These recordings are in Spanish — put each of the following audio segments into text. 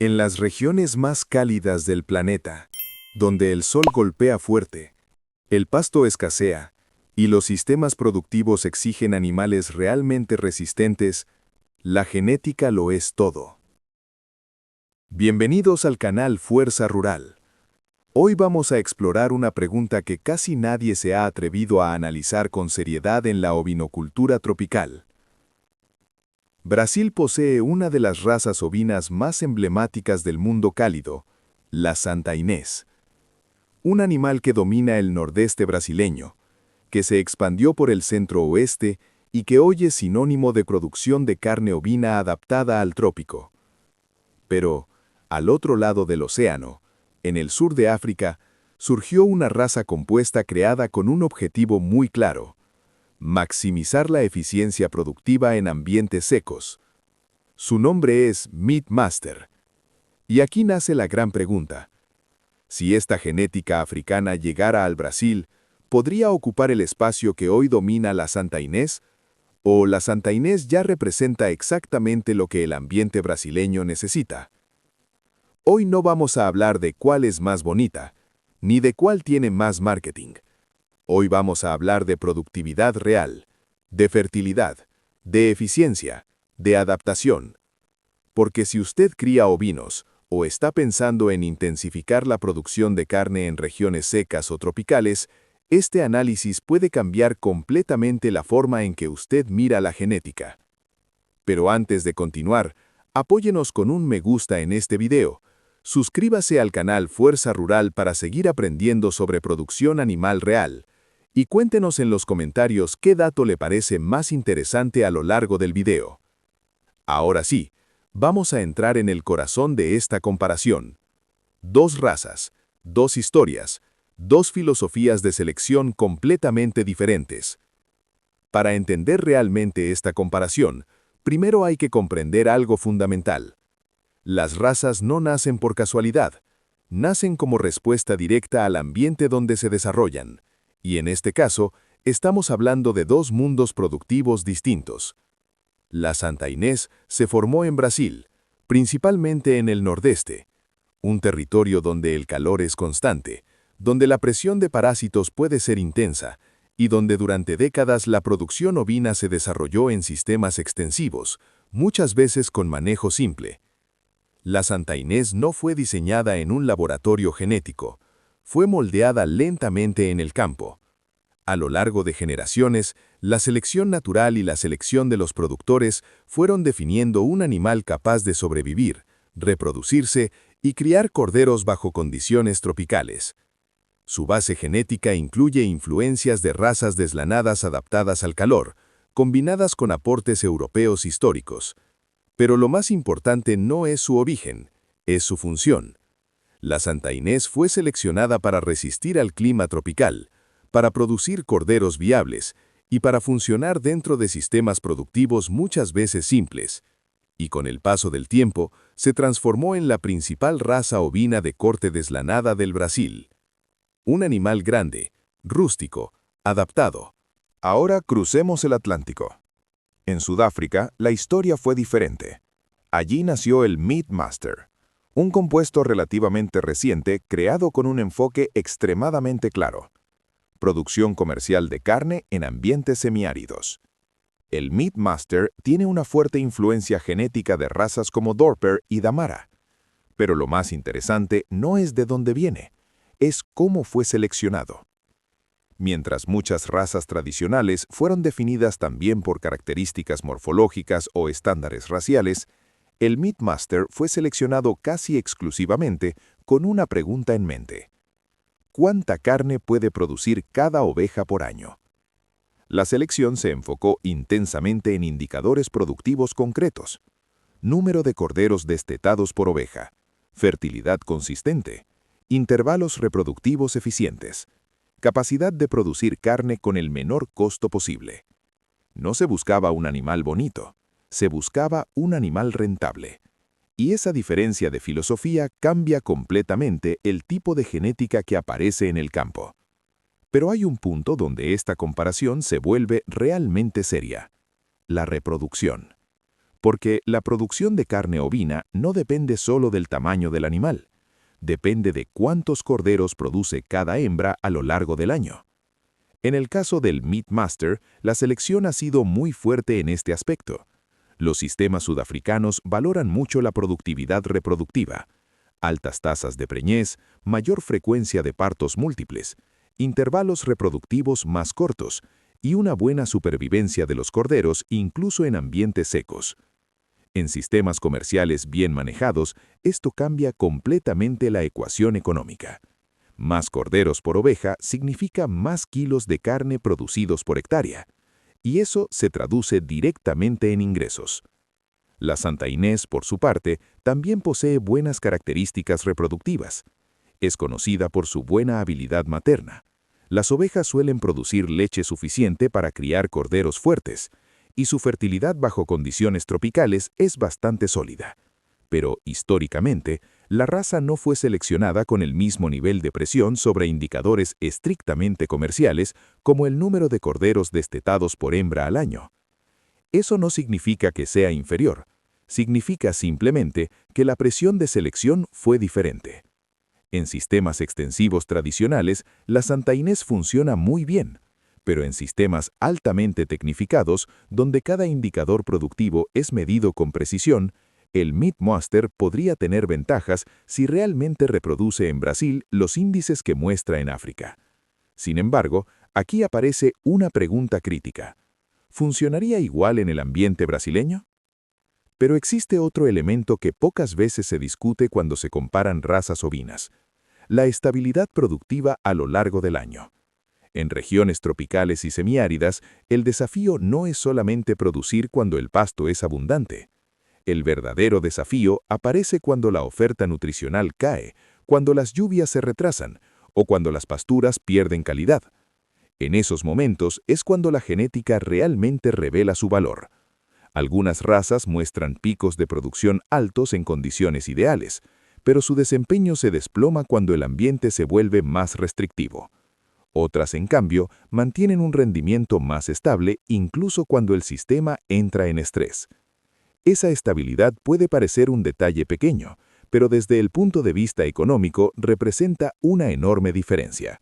En las regiones más cálidas del planeta, donde el sol golpea fuerte, el pasto escasea y los sistemas productivos exigen animales realmente resistentes, la genética lo es todo. Bienvenidos al canal Fuerza Rural. Hoy vamos a explorar una pregunta que casi nadie se ha atrevido a analizar con seriedad en la ovinocultura tropical. Brasil posee una de las razas ovinas más emblemáticas del mundo cálido, la Santa Inés. Un animal que domina el nordeste brasileño, que se expandió por el centro-oeste y que hoy es sinónimo de producción de carne ovina adaptada al trópico. Pero, al otro lado del océano, en el sur de África, surgió una raza compuesta creada con un objetivo muy claro: maximizar la eficiencia productiva en ambientes secos. Su nombre es Meat Master. Y aquí nace la gran pregunta. Si esta genética africana llegara al Brasil, ¿podría ocupar el espacio que hoy domina la Santa Inés? ¿O la Santa Inés ya representa exactamente lo que el ambiente brasileño necesita? Hoy no vamos a hablar de cuál es más bonita, ni de cuál tiene más marketing. Hoy vamos a hablar de productividad real, de fertilidad, de eficiencia, de adaptación. Porque si usted cría ovinos o está pensando en intensificar la producción de carne en regiones secas o tropicales, este análisis puede cambiar completamente la forma en que usted mira la genética. Pero antes de continuar, apóyenos con un me gusta en este video. Suscríbase al canal Fuerza Rural para seguir aprendiendo sobre producción animal real. Y cuéntenos en los comentarios qué dato le parece más interesante a lo largo del video. Ahora sí, vamos a entrar en el corazón de esta comparación. Dos razas, dos historias, dos filosofías de selección completamente diferentes. Para entender realmente esta comparación, primero hay que comprender algo fundamental. Las razas no nacen por casualidad, nacen como respuesta directa al ambiente donde se desarrollan. Y en este caso, estamos hablando de dos mundos productivos distintos. La Santa Inés se formó en Brasil, principalmente en el nordeste, un territorio donde el calor es constante, donde la presión de parásitos puede ser intensa, y donde durante décadas la producción ovina se desarrolló en sistemas extensivos, muchas veces con manejo simple. La Santa Inés no fue diseñada en un laboratorio genético, fue moldeada lentamente en el campo. A lo largo de generaciones, la selección natural y la selección de los productores fueron definiendo un animal capaz de sobrevivir, reproducirse y criar corderos bajo condiciones tropicales. Su base genética incluye influencias de razas deslanadas adaptadas al calor, combinadas con aportes europeos históricos. Pero lo más importante no es su origen, es su función. La Santa Inés fue seleccionada para resistir al clima tropical, para producir corderos viables y para funcionar dentro de sistemas productivos muchas veces simples. Y con el paso del tiempo, se transformó en la principal raza ovina de corte deslanada del Brasil. Un animal grande, rústico, adaptado. Ahora crucemos el Atlántico. En Sudáfrica, la historia fue diferente. Allí nació el Meat Master, un compuesto relativamente reciente creado con un enfoque extremadamente claro: producción comercial de carne en ambientes semiáridos. El Meat Master tiene una fuerte influencia genética de razas como Dorper y Damara. Pero lo más interesante no es de dónde viene, es cómo fue seleccionado. Mientras muchas razas tradicionales fueron definidas también por características morfológicas o estándares raciales, el Meat Master fue seleccionado casi exclusivamente con una pregunta en mente: ¿cuánta carne puede producir cada oveja por año? La selección se enfocó intensamente en indicadores productivos concretos: número de corderos destetados por oveja, fertilidad consistente, intervalos reproductivos eficientes, capacidad de producir carne con el menor costo posible. No se buscaba un animal bonito, se buscaba un animal rentable. Y esa diferencia de filosofía cambia completamente el tipo de genética que aparece en el campo. Pero hay un punto donde esta comparación se vuelve realmente seria: la reproducción. porque la producción de carne ovina no depende solo del tamaño del animal, depende de cuántos corderos produce cada hembra a lo largo del año. En el caso del Meat Master, la selección ha sido muy fuerte en este aspecto. Los sistemas sudafricanos valoran mucho la productividad reproductiva, altas tasas de preñez, mayor frecuencia de partos múltiples, intervalos reproductivos más cortos y una buena supervivencia de los corderos incluso en ambientes secos. En sistemas comerciales bien manejados, esto cambia completamente la ecuación económica. Más corderos por oveja significa más kilos de carne producidos por hectárea, y eso se traduce directamente en ingresos. La Santa Inés, por su parte, también posee buenas características reproductivas. Es conocida por su buena habilidad materna. Las ovejas suelen producir leche suficiente para criar corderos fuertes, y su fertilidad bajo condiciones tropicales es bastante sólida. Pero, históricamente, la raza no fue seleccionada con el mismo nivel de presión sobre indicadores estrictamente comerciales como el número de corderos destetados por hembra al año. Eso no significa que sea inferior, significa simplemente que la presión de selección fue diferente. En sistemas extensivos tradicionales, la Santa Inés funciona muy bien, pero en sistemas altamente tecnificados, donde cada indicador productivo es medido con precisión, el Meat Master podría tener ventajas si realmente reproduce en Brasil los índices que muestra en África. Sin embargo, aquí aparece una pregunta crítica. ¿Funcionaría igual en el ambiente brasileño? Pero existe otro elemento que pocas veces se discute cuando se comparan razas ovinas: la estabilidad productiva a lo largo del año. En regiones tropicales y semiáridas, el desafío no es solamente producir cuando el pasto es abundante. El verdadero desafío aparece cuando la oferta nutricional cae, cuando las lluvias se retrasan o cuando las pasturas pierden calidad. En esos momentos es cuando la genética realmente revela su valor. Algunas razas muestran picos de producción altos en condiciones ideales, pero su desempeño se desploma cuando el ambiente se vuelve más restrictivo. Otras, en cambio, mantienen un rendimiento más estable incluso cuando el sistema entra en estrés. Esa estabilidad puede parecer un detalle pequeño, pero desde el punto de vista económico representa una enorme diferencia.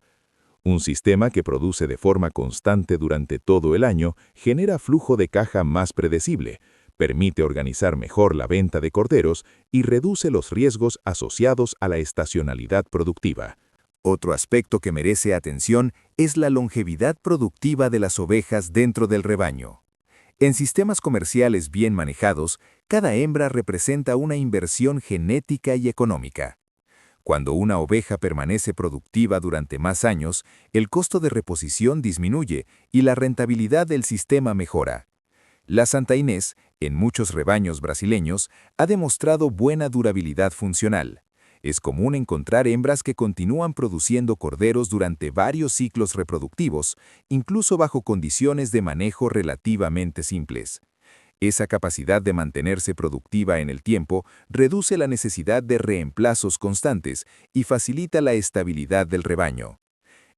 Un sistema que produce de forma constante durante todo el año genera flujo de caja más predecible, permite organizar mejor la venta de corderos y reduce los riesgos asociados a la estacionalidad productiva. Otro aspecto que merece atención es la longevidad productiva de las ovejas dentro del rebaño. En sistemas comerciales bien manejados, cada hembra representa una inversión genética y económica. Cuando una oveja permanece productiva durante más años, el costo de reposición disminuye y la rentabilidad del sistema mejora. La Santa Inés, en muchos rebaños brasileños, ha demostrado buena durabilidad funcional. Es común encontrar hembras que continúan produciendo corderos durante varios ciclos reproductivos, incluso bajo condiciones de manejo relativamente simples. Esa capacidad de mantenerse productiva en el tiempo reduce la necesidad de reemplazos constantes y facilita la estabilidad del rebaño.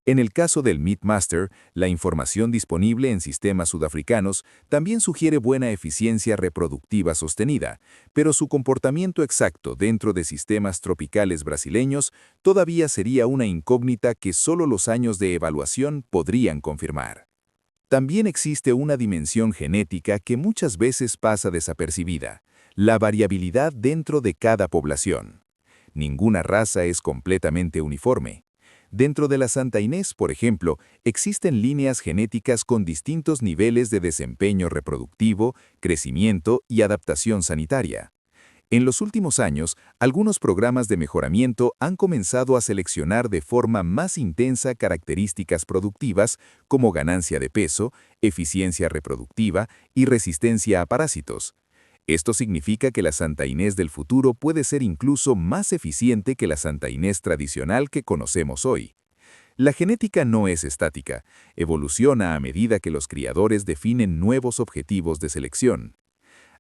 En el caso del Meat Master, la información disponible en sistemas sudafricanos también sugiere buena eficiencia reproductiva sostenida, pero su comportamiento exacto dentro de sistemas tropicales brasileños todavía sería una incógnita que solo los años de evaluación podrían confirmar. También existe una dimensión genética que muchas veces pasa desapercibida: la variabilidad dentro de cada población. Ninguna raza es completamente uniforme. Dentro de la Santa Inés, por ejemplo, existen líneas genéticas con distintos niveles de desempeño reproductivo, crecimiento y adaptación sanitaria. En los últimos años, algunos programas de mejoramiento han comenzado a seleccionar de forma más intensa características productivas como ganancia de peso, eficiencia reproductiva y resistencia a parásitos. Esto significa que la Santa Inés del futuro puede ser incluso más eficiente que la Santa Inés tradicional que conocemos hoy. La genética no es estática, evoluciona a medida que los criadores definen nuevos objetivos de selección.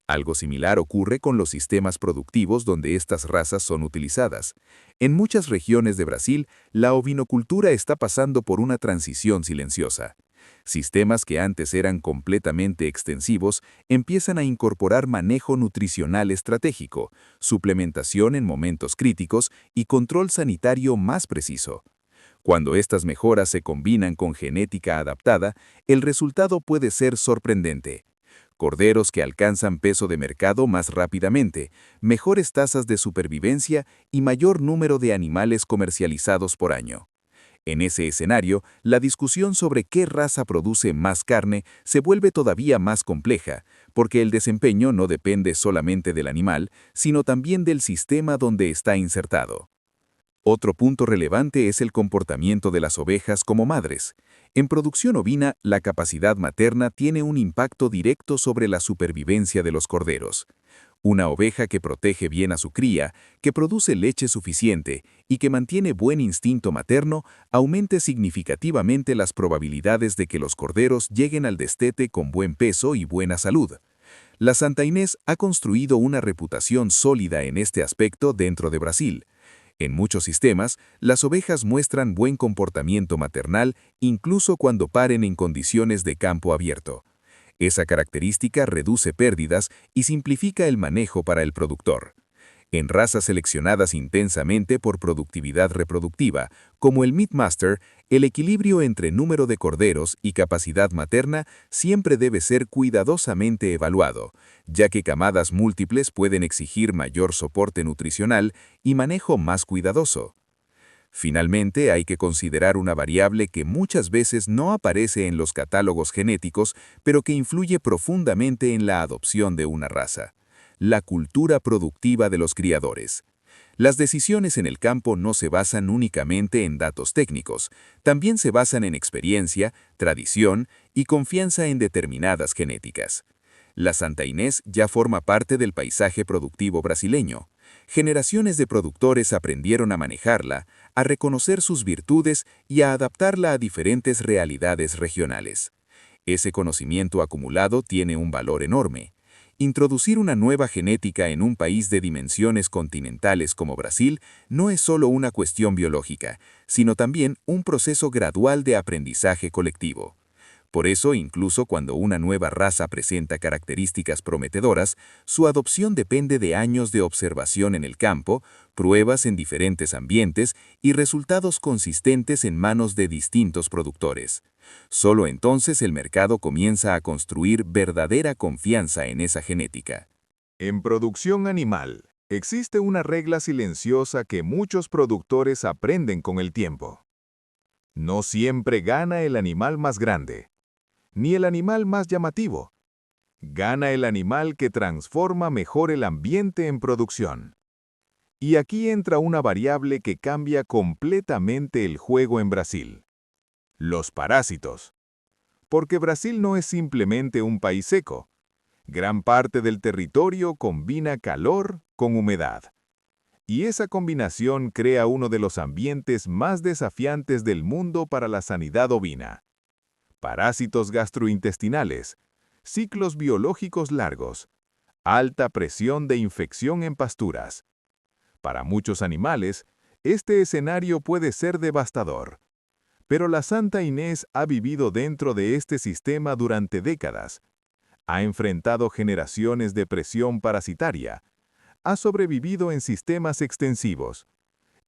Algo similar ocurre con los sistemas productivos donde estas razas son utilizadas. En muchas regiones de Brasil, la ovinocultura está pasando por una transición silenciosa. Sistemas que antes eran completamente extensivos empiezan a incorporar manejo nutricional estratégico, suplementación en momentos críticos y control sanitario más preciso. Cuando estas mejoras se combinan con genética adaptada, el resultado puede ser sorprendente. Corderos que alcanzan peso de mercado más rápidamente, mejores tasas de supervivencia y mayor número de animales comercializados por año. En ese escenario, la discusión sobre qué raza produce más carne se vuelve todavía más compleja, porque el desempeño no depende solamente del animal, sino también del sistema donde está insertado. Otro punto relevante es el comportamiento de las ovejas como madres. En producción ovina, la capacidad materna tiene un impacto directo sobre la supervivencia de los corderos. Una oveja que protege bien a su cría, que produce leche suficiente y que mantiene buen instinto materno, aumenta significativamente las probabilidades de que los corderos lleguen al destete con buen peso y buena salud. La Santa Inés ha construido una reputación sólida en este aspecto dentro de Brasil. En muchos sistemas, las ovejas muestran buen comportamiento maternal incluso cuando paren en condiciones de campo abierto. Esa característica reduce pérdidas y simplifica el manejo para el productor. En razas seleccionadas intensamente por productividad reproductiva, como el Meat Master, el equilibrio entre número de corderos y capacidad materna siempre debe ser cuidadosamente evaluado, ya que camadas múltiples pueden exigir mayor soporte nutricional y manejo más cuidadoso. Finalmente, hay que considerar una variable que muchas veces no aparece en los catálogos genéticos, pero que influye profundamente en la adopción de una raza: la cultura productiva de los criadores. Las decisiones en el campo no se basan únicamente en datos técnicos, también se basan en experiencia, tradición y confianza en determinadas genéticas. La Santa Inés ya forma parte del paisaje productivo brasileño. Generaciones de productores aprendieron a manejarla, a reconocer sus virtudes y a adaptarla a diferentes realidades regionales. Ese conocimiento acumulado tiene un valor enorme. Introducir una nueva genética en un país de dimensiones continentales como Brasil no es solo una cuestión biológica, sino también un proceso gradual de aprendizaje colectivo. Por eso, incluso cuando una nueva raza presenta características prometedoras, su adopción depende de años de observación en el campo, pruebas en diferentes ambientes y resultados consistentes en manos de distintos productores. Solo entonces el mercado comienza a construir verdadera confianza en esa genética. En producción animal, existe una regla silenciosa que muchos productores aprenden con el tiempo. No siempre gana el animal más grande, ni el animal más llamativo. Gana el animal que transforma mejor el ambiente en producción. Y aquí entra una variable que cambia completamente el juego en Brasil: los parásitos. Porque Brasil no es simplemente un país seco. Gran parte del territorio combina calor con humedad. Y esa combinación crea uno de los ambientes más desafiantes del mundo para la sanidad ovina. Parásitos gastrointestinales, ciclos biológicos largos, alta presión de infección en pasturas. Para muchos animales, este escenario puede ser devastador. Pero la Santa Inés ha vivido dentro de este sistema durante décadas. Ha enfrentado generaciones de presión parasitaria. Ha sobrevivido en sistemas extensivos.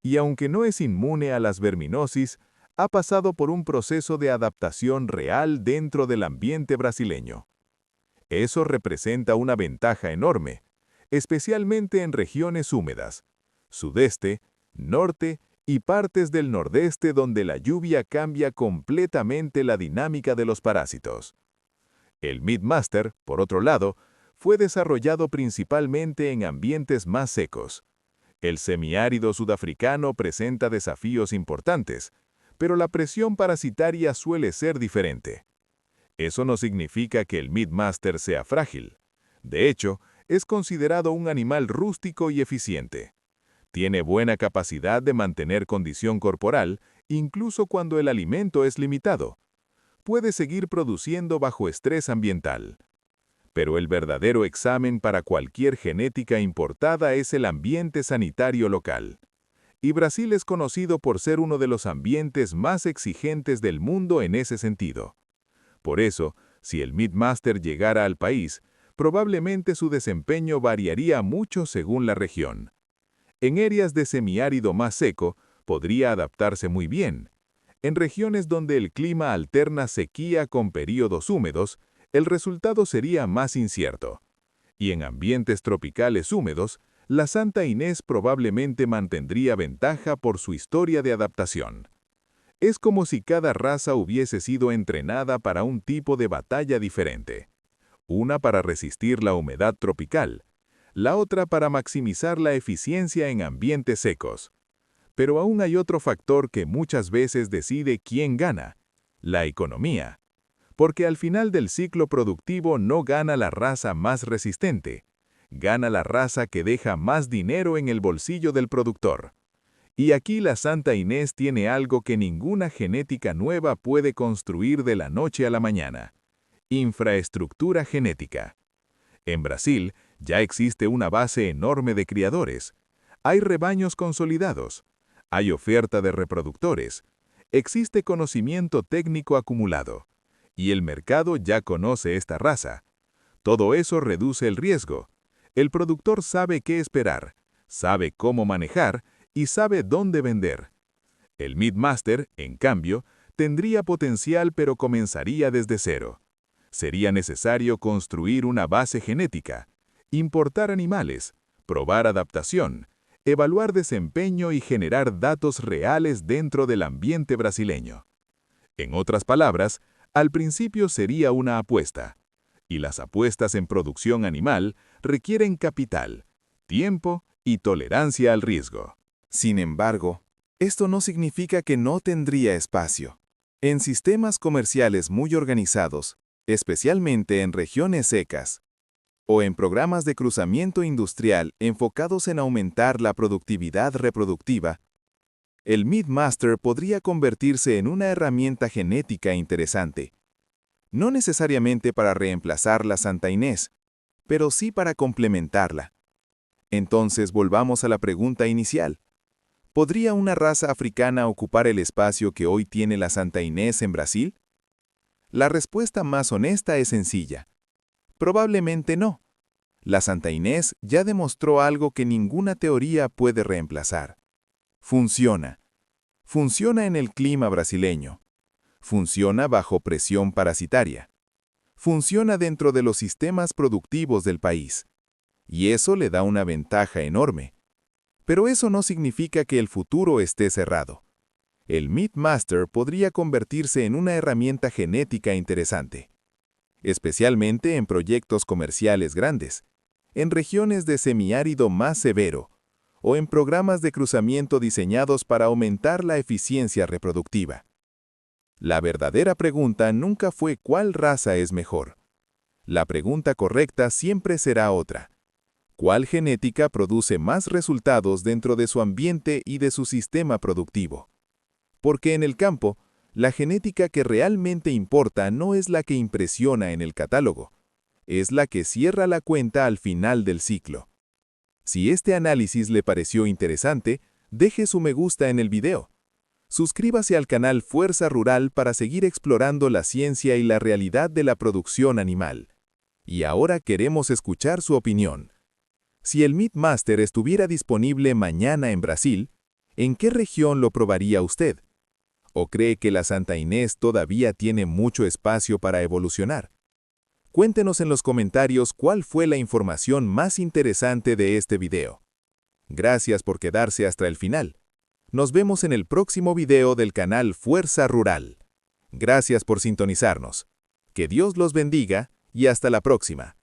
Y aunque no es inmune a las verminosis, ha pasado por un proceso de adaptación real dentro del ambiente brasileño. Eso representa una ventaja enorme, especialmente en regiones húmedas, sudeste, norte y partes del nordeste donde la lluvia cambia completamente la dinámica de los parásitos. El Meat Master, por otro lado, fue desarrollado principalmente en ambientes más secos. El semiárido sudafricano presenta desafíos importantes, pero la presión parasitaria suele ser diferente. Eso no significa que el Meat Master sea frágil. De hecho, es considerado un animal rústico y eficiente. Tiene buena capacidad de mantener condición corporal, incluso cuando el alimento es limitado. Puede seguir produciendo bajo estrés ambiental. Pero el verdadero examen para cualquier genética importada es el ambiente sanitario local. Y Brasil es conocido por ser uno de los ambientes más exigentes del mundo en ese sentido. Por eso, si el Meat Master llegara al país, probablemente su desempeño variaría mucho según la región. En áreas de semiárido más seco, podría adaptarse muy bien. En regiones donde el clima alterna sequía con períodos húmedos, el resultado sería más incierto. Y en ambientes tropicales húmedos, la Santa Inés probablemente mantendría ventaja por su historia de adaptación. Es como si cada raza hubiese sido entrenada para un tipo de batalla diferente. Una para resistir la humedad tropical, la otra para maximizar la eficiencia en ambientes secos. Pero aún hay otro factor que muchas veces decide quién gana: la economía. Porque al final del ciclo productivo no gana la raza más resistente, gana la raza que deja más dinero en el bolsillo del productor. Y aquí la Santa Inés tiene algo que ninguna genética nueva puede construir de la noche a la mañana: infraestructura genética. En Brasil ya existe una base enorme de criadores. Hay rebaños consolidados. Hay oferta de reproductores. Existe conocimiento técnico acumulado. Y el mercado ya conoce esta raza. Todo eso reduce el riesgo. El productor sabe qué esperar, sabe cómo manejar y sabe dónde vender. El Meat Master, en cambio, tendría potencial pero comenzaría desde cero. Sería necesario construir una base genética, importar animales, probar adaptación, evaluar desempeño y generar datos reales dentro del ambiente brasileño. En otras palabras, al principio sería una apuesta, y las apuestas en producción animal requieren capital, tiempo y tolerancia al riesgo. Sin embargo, esto no significa que no tendría espacio. En sistemas comerciales muy organizados, especialmente en regiones secas, o en programas de cruzamiento industrial enfocados en aumentar la productividad reproductiva, el Meat Master podría convertirse en una herramienta genética interesante. No necesariamente para reemplazar la Santa Inés, pero sí para complementarla. Entonces volvamos a la pregunta inicial. ¿Podría una raza africana ocupar el espacio que hoy tiene la Santa Inés en Brasil? La respuesta más honesta es sencilla. Probablemente no. La Santa Inés ya demostró algo que ninguna teoría puede reemplazar. Funciona. Funciona en el clima brasileño. Funciona bajo presión parasitaria. Funciona dentro de los sistemas productivos del país. Y eso le da una ventaja enorme. Pero eso no significa que el futuro esté cerrado. El Meat Master podría convertirse en una herramienta genética interesante, especialmente en proyectos comerciales grandes, en regiones de semiárido más severo, o en programas de cruzamiento diseñados para aumentar la eficiencia reproductiva. La verdadera pregunta nunca fue ¿cuál raza es mejor? La pregunta correcta siempre será otra: ¿cuál genética produce más resultados dentro de su ambiente y de su sistema productivo? Porque en el campo, la genética que realmente importa no es la que impresiona en el catálogo, es la que cierra la cuenta al final del ciclo. Si este análisis le pareció interesante, deje su me gusta en el video. Suscríbase al canal Fuerza Rural para seguir explorando la ciencia y la realidad de la producción animal. Y ahora queremos escuchar su opinión. Si el Meat Master estuviera disponible mañana en Brasil, ¿en qué región lo probaría usted? ¿O cree que la Santa Inés todavía tiene mucho espacio para evolucionar? Cuéntenos en los comentarios cuál fue la información más interesante de este video. Gracias por quedarse hasta el final. Nos vemos en el próximo video del canal Fuerza Rural. Gracias por sintonizarnos. Que Dios los bendiga y hasta la próxima.